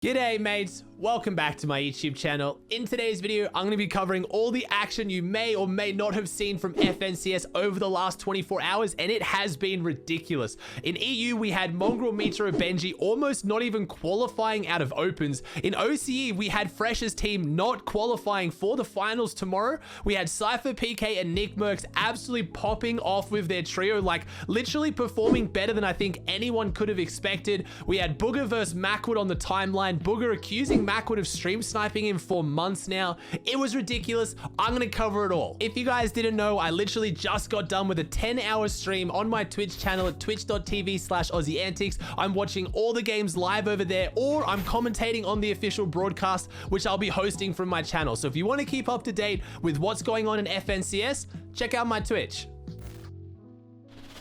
G'day mates, welcome back to my YouTube channel. In today's video, I'm going to be covering all the action you may or may not have seen from FNCS over the last 24 hours, and it has been ridiculous. In EU, we had Mongraal, Mitra, Benji almost not even qualifying out of opens. In OCE, we had Fresh's team not qualifying for the finals tomorrow. We had SypherPK and Nickmercs absolutely popping off with their trio, like literally performing better than I think anyone could have expected. We had Bugha versus Mackwood on the timeline. Bugha accusing Mackwood of stream sniping him for months now. It was ridiculous. I'm gonna cover it all. If you guys didn't know, I literally just got done with a 10-hour stream on my Twitch channel at twitch.tv/Aussie Antics. I'm watching all the games live over there, or I'm commentating on the official broadcast, which I'll be hosting from my channel. So if you want to keep up to date with what's going on in FNCS, check out my Twitch.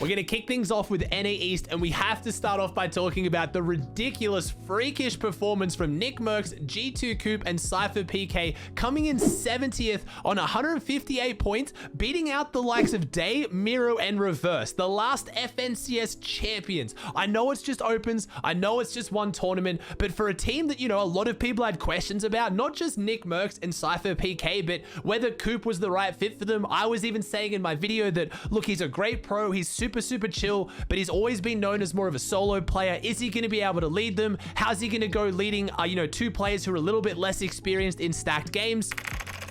We're going to kick things off with NA East, and we have to start off by talking about the ridiculous, freakish performance from Nickmercs, G2 Cooped, and SypherPK coming in 70th on 158 points, beating out the likes of Day, Miro, and Reverse, the last FNCS champions. I know it's just opens, I know it's just one tournament, but for a team that, you know, a lot of people had questions about, not just Nickmercs and SypherPK, but whether Cooped was the right fit for them. I was even saying in my video that, look, he's a great pro, he's super chill, but he's always been known as more of a solo player. Is he going to be able to lead them? How's he going to go leading, you know, two players who are a little bit less experienced in stacked games?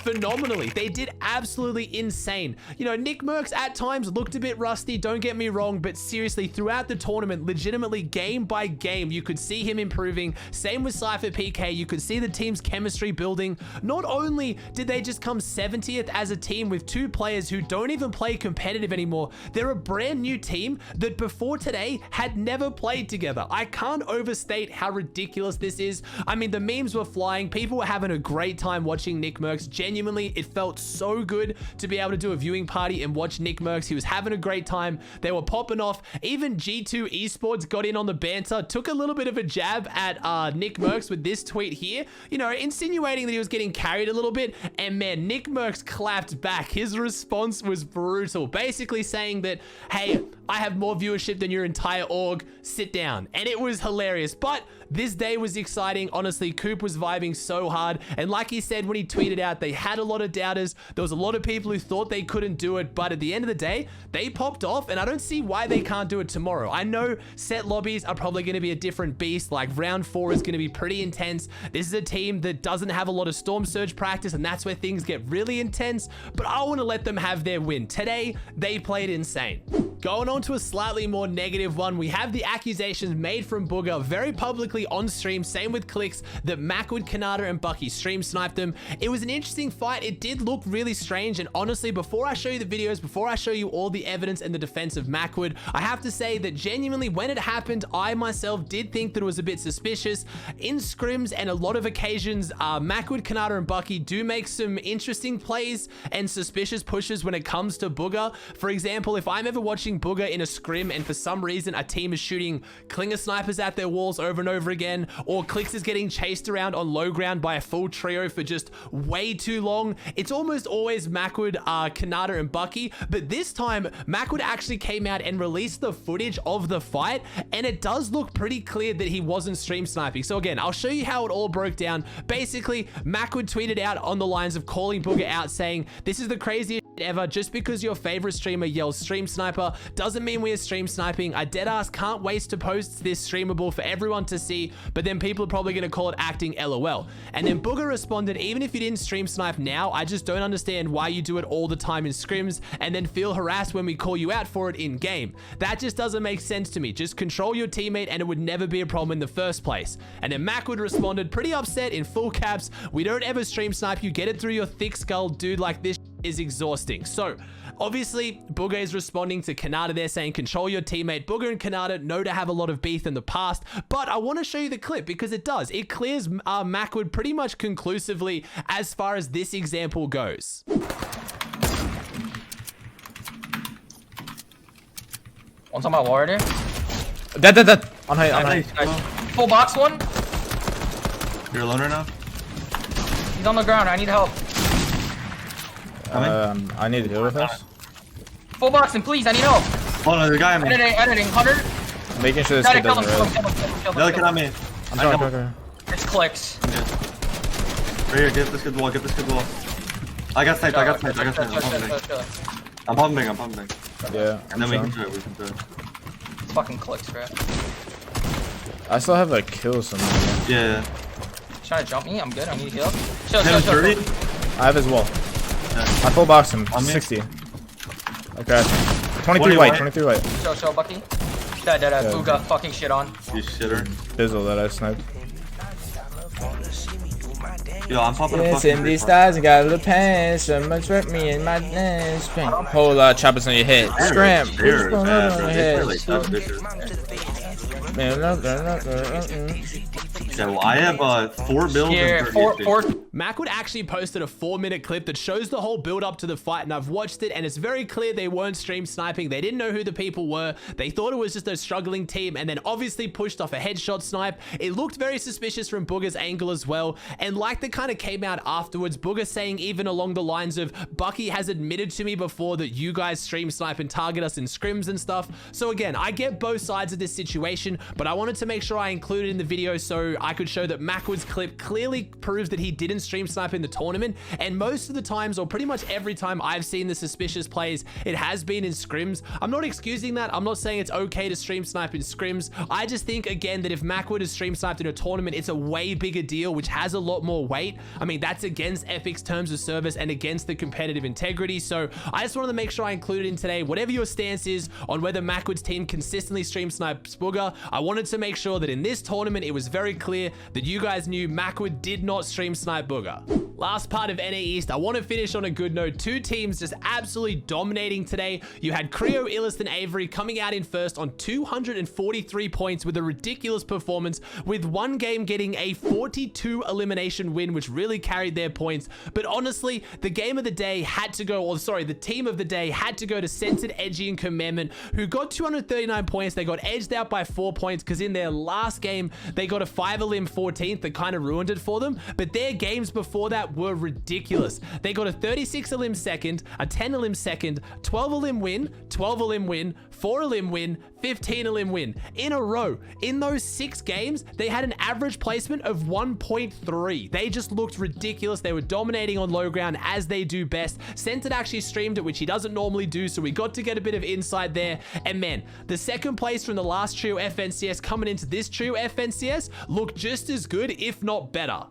Phenomenally. They did absolutely insane. You know, Nickmercs at times looked a bit rusty, don't get me wrong, but seriously, throughout the tournament, legitimately game by game, you could see him improving. Same with SypherPK. You could see the team's chemistry building. Not only did they just come 70th as a team with two players who don't even play competitive anymore, they're a brand new team that before today had never played together. I can't overstate how ridiculous this is. I mean, the memes were flying. People were having a great time watching Nickmercs. Genuinely, it felt so good to be able to do a viewing party and watch Nickmercs. He was having a great time. They were popping off. Even G2 Esports got in on the banter, took a little bit of a jab at Nickmercs with this tweet here, you know, insinuating that he was getting carried a little bit. And man, Nickmercs clapped back. His response was brutal, basically saying that, hey, I have more viewership than your entire org. Sit down. And it was hilarious. But this day was exciting. Honestly, Cooped was vibing so hard. And like he said when he tweeted out, they had a lot of doubters. There was a lot of people who thought they couldn't do it. But at the end of the day, they popped off. And I don't see why they can't do it tomorrow. I know set lobbies are probably going to be a different beast. Like round 4 is going to be pretty intense. This is a team that doesn't have a lot of Storm Surge practice. And that's where things get really intense. But I want to let them have their win. Today, they played insane. Going on to a slightly more negative one, we have the accusations made from Bugha very publicly on stream, same with clicks, that Mackwood, Kanata, and Bucky stream sniped them. It was an interesting fight. It did look really strange, and honestly, before I show you the videos, before I show you all the evidence in the defense of Mackwood, I have to say that genuinely, when it happened, I myself did think that it was a bit suspicious. In scrims and a lot of occasions, Mackwood, Kanata, and Bucky do make some interesting plays and suspicious pushes when it comes to Bugha. For example, if I'm ever watching Bugha in a scrim and for some reason a team is shooting clinger snipers at their walls over and over again, or Clicks is getting chased around on low ground by a full trio for just way too long, it's almost always Mackwood, Kanata, and Bucky. But this time, Mackwood actually came out and released the footage of the fight, and it does look pretty clear that he wasn't stream sniping. So again, I'll show you how it all broke down. Basically, Mackwood tweeted out on the lines of calling Bugha out, saying, "This is the craziest ever. Just because your favorite streamer yells stream sniper doesn't mean we are stream sniping. I deadass can't waste to post this streamable for everyone to see, but then people are probably going to call it acting, lol." And then Bugha responded, "Even if you didn't stream snipe now, I just don't understand why you do it all the time in scrims and then feel harassed when we call you out for it in game. That just doesn't make sense to me. Just control your teammate and it would never be a problem in the first place." And then Mackwood responded pretty upset in full caps, "We don't ever stream snipe you. Get it through your thick skull, dude. Like this is exhausting." So obviously Bugha is responding to Kanata there, saying control your teammate. Bugha and Kanata know to have a lot of beef in the past, but I want to show you the clip because it clears Mackwood pretty much conclusively as far as this example goes. One's on my wall right here. Dead. On height. Nice. Full box one. You're alone right now? He's on the ground. I need help. I need to deal with this. Full boxing, please. I need help. Oh no, the guy on me. Editing. 100. I'm making sure this kid doesn't run. The other kid on me. I'm trying. It's clicks. Okay. Right here, get this kid wall, get this kid wall. I got sniped, I got sniped. I'm pumping. I'm pumping. Yeah. And then we can do it, It's fucking clicks, bro. I still have a kill somewhere. Yeah. Trying to jump me? I'm good. I need heal. Chill. Hit him 30. I have his wall. I full box him. On me. 60. Okay. 23 white. 23 white. Chill, Bucky. Dead. Bugha fucking shit on. You shitter. Bizzle that I sniped. Yo, I'm popping a Yes, fucking in these stars, I got a little pain. So much hurt me in my nest. Whole lot of choppers on your head. Scram. They're What's going bad, on bro. your They head? play like tough bitches. Yeah, well, I have 4 builds Here, and 30 four. Mackwood actually posted a 4-minute clip that shows the whole build up to the fight, and I've watched it, and it's very clear they weren't stream sniping. They didn't know who the people were. They thought it was just a struggling team, and then obviously pushed off a headshot snipe. It looked very suspicious from Bugha's angle as well, and like that kind of came out afterwards, Bugha saying even along the lines of, Bucky has admitted to me before that you guys stream snipe and target us in scrims and stuff. So again, I get both sides of this situation, but I wanted to make sure I included in the video so I could show that Mackwood's clip clearly proves that he didn't stream snipe in the tournament, and most of the times, or pretty much every time I've seen the suspicious plays, it has been in scrims. I'm not excusing that. I'm not saying it's okay to stream snipe in scrims. I just think, again, that if Mackwood is stream sniped in a tournament, it's a way bigger deal, which has a lot more weight. I mean, that's against Epic's terms of service and against the competitive integrity. So I just wanted to make sure I included in today, whatever your stance is on whether Mackwood's team consistently stream snipes Bugha, I wanted to make sure that in this tournament, it was very clear that you guys knew Mackwood did not stream snipe Bugha. Last part of NA East, I want to finish on a good note. 2 teams just absolutely dominating today. You had Creo, Illist, and Avery coming out in first on 243 points with a ridiculous performance, with one game getting a 42 elimination win, which really carried their points. But honestly, the game of the day had to go, or sorry, the team of the day had to go to Censored, Edgy, and Commandment, who got 239 points. They got edged out by 4 points because in their last game, they got a 5 elim 14th that kind of ruined it for them. But their games before that were ridiculous. They got a 36 elim second, a 10 elim second, 12 elim win, 12 elim win, 4 elim win, 15 elim win in a row. In those 6 games, they had an average placement of 1.3. They just looked ridiculous. They were dominating on low ground as they do best. Censored actually streamed it, which he doesn't normally do, so we got to get a bit of insight there. And man, the second place from the last trio FNCS coming into this trio FNCS looked just as good, if not better.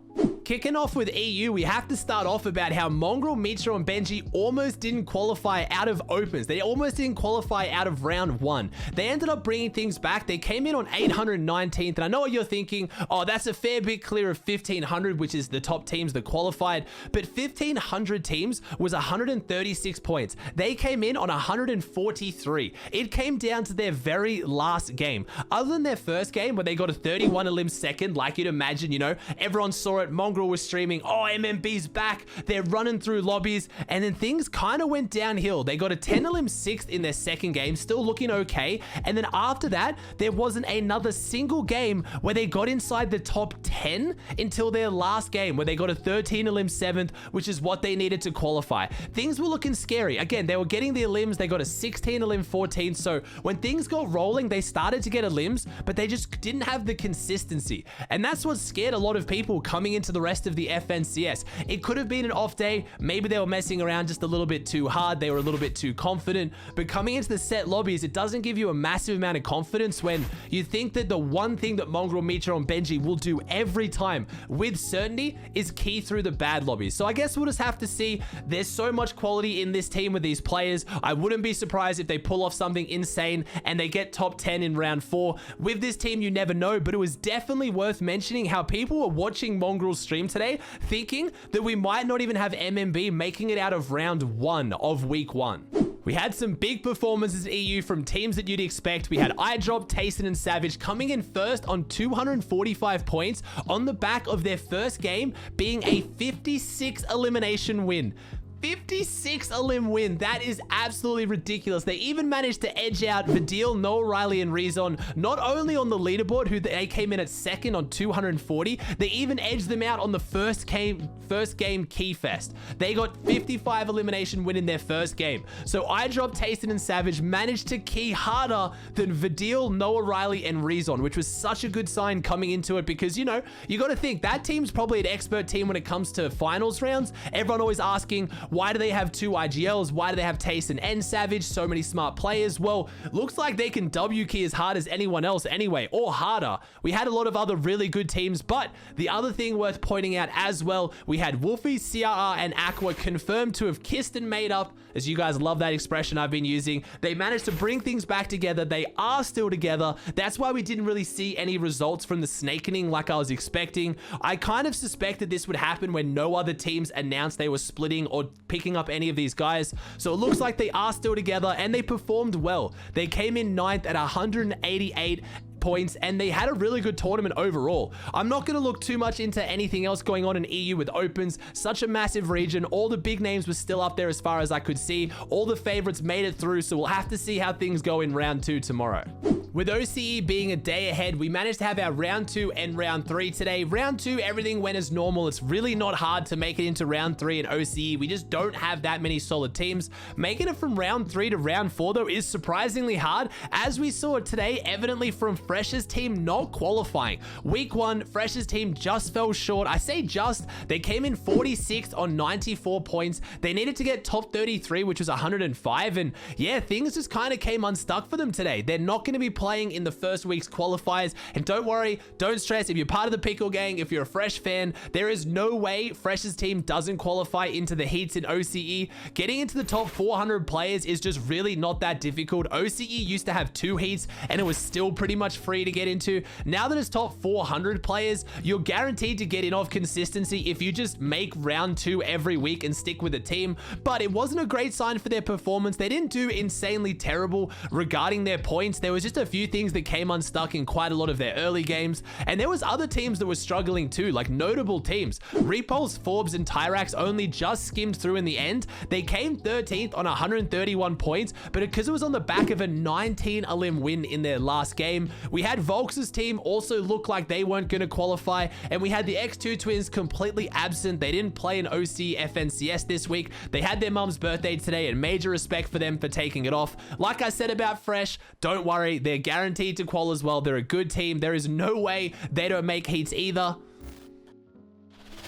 Kicking off with EU, we have to start off about how Mongraal, Mitra, and Benji almost didn't qualify out of opens. They almost didn't qualify out of round 1. They ended up bringing things back. They came in on 819th, and I know what you're thinking, oh, that's a fair bit clear of 1500, which is the top teams that qualified, but 1500 teams was 136 points. They came in on 143. It came down to their very last game. Other than their first game, where they got a 31 elim second, like you'd imagine, you know, everyone saw it. Mongraal was streaming, oh, MMB's back, they're running through lobbies, and then things kind of went downhill. They got a 10 elim 6th in their second game, still looking okay, and then after that, there wasn't another single game where they got inside the top 10 until their last game, where they got a 13 elim 7th, which is what they needed to qualify. Things were looking scary. Again, they were getting the elims, they got a 16 elim 14th, so when things got rolling, they started to get elims, but they just didn't have the consistency, and that's what scared a lot of people coming into the rest of the FNCS. It could have been an off day. Maybe they were messing around just a little bit too hard. They were a little bit too confident. But coming into the set lobbies, it doesn't give you a massive amount of confidence when you think that the one thing that Mongraal, Mitra, and Benji will do every time with certainty is key through the bad lobbies. So I guess we'll just have to see. There's so much quality in this team with these players. I wouldn't be surprised if they pull off something insane and they get top 10 in round 4. With this team, you never know, but it was definitely worth mentioning how people were watching Mongraal's stream today thinking that we might not even have MMB making it out of round 1 of week 1. We had some big performances in EU from teams that you'd expect. We had iDrop, Tayson, and Savage coming in first on 245 points on the back of their first game being a 56 elimination win. 56 elim win. That is absolutely ridiculous. They even managed to edge out Vidil, Noah Riley, and Rezon, not only on the leaderboard, who they came in at second on 240, they even edged them out on the first game Keyfest. They got 55 elimination win in their first game. So I dropped Tasted and Savage managed to key harder than Vidil, Noah Riley, and Rezon, which was such a good sign coming into it because, you know, you got to think that team's probably an expert team when it comes to finals rounds. Everyone always asking, why do they have 2 IGLs? Why do they have Tasted and Savage? So many smart players. Well, looks like they can W key as hard as anyone else anyway, or harder. We had a lot of other really good teams, but the other thing worth pointing out as well, we had Wolfie, CRR, and Aqua confirmed to have kissed and made up, as you guys love that expression I've been using. They managed to bring things back together. They are still together. That's why we didn't really see any results from the snakening like I was expecting. I kind of suspected this would happen when no other teams announced they were splitting or picking up any of these guys. So it looks like they are still together and they performed well. They came in 9th at 188 points and they had a really good tournament overall. I'm not going to look too much into anything else going on in EU with opens. Such a massive region. All the big names were still up there as far as I could see. All the favorites made it through, so we'll have to see how things go in round 2 tomorrow. With OCE being a day ahead, we managed to have our round 2 and round 3 today. Round 2, everything went as normal. It's really not hard to make it into round 3 in OCE. We just don't have that many solid teams. Making it from round 3 to round 4 though is surprisingly hard, as we saw today evidently from Fresh's team not qualifying. Week 1, Fresh's team just fell short. I say just, they came in 46th on 94 points. They needed to get top 33, which was 105, and yeah, things just kind of came unstuck for them today. They're not going to be playing in the first week's qualifiers, and don't worry, don't stress. If you're part of the Pickle Gang, if you're a Fresh fan, there is no way Fresh's team doesn't qualify into the heats in OCE. Getting into the top 400 players is just really not that difficult. OCE used to have 2 heats and it was still pretty much free to get into. Now that it's top 400 players, you're guaranteed to get in off consistency if you just make round 2 every week and stick with the team. But it wasn't a great sign for their performance. They didn't do insanely terrible regarding their points. There was just a few things that came unstuck in quite a lot of their early games, and there was other teams that were struggling too, like notable teams. Repulse, Forbes, and Tyrax only just skimmed through in the end. They came 13th on 131 points, but because it was on the back of a 19 elim win in their last game. We had Volks's team also look like they weren't going to qualify, and we had the X2 twins completely absent. They didn't play in OC FNCS this week. They had their mum's birthday today, and major respect for them for taking it off. Like I said about Fresh, don't worry, they're guaranteed to qual as well. They're a good team. There is no way they don't make heats either.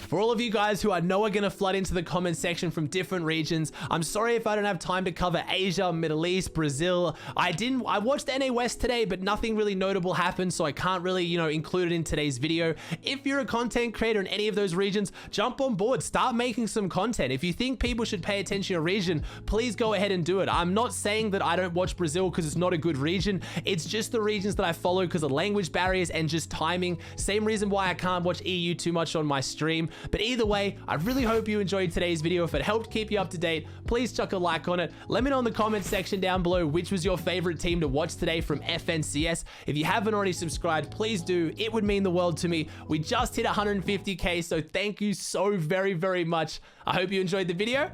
For all of you guys who I know are going to flood into the comment section from different regions, I'm sorry if I don't have time to cover Asia, Middle East, Brazil. I watched NA West today, but nothing really notable happened, so I can't really, you know, include it in today's video. If you're a content creator in any of those regions, jump on board, start making some content. If you think people should pay attention to your region, please go ahead and do it. I'm not saying that I don't watch Brazil because it's not a good region. It's just the regions that I follow because of language barriers and just timing. Same reason why I can't watch EU too much on my stream. But either way, I really hope you enjoyed today's video. If it helped keep you up to date, please chuck a like on it. Let me know in the comments section down below which was your favorite team to watch today from FNCS. If you haven't already subscribed, please do. It would mean the world to me. We just hit 150k, so thank you so very, very much. I hope you enjoyed the video,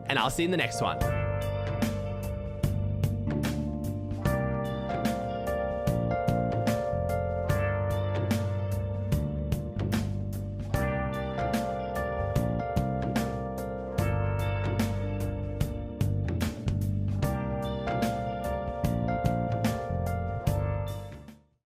and I'll see you in the next one.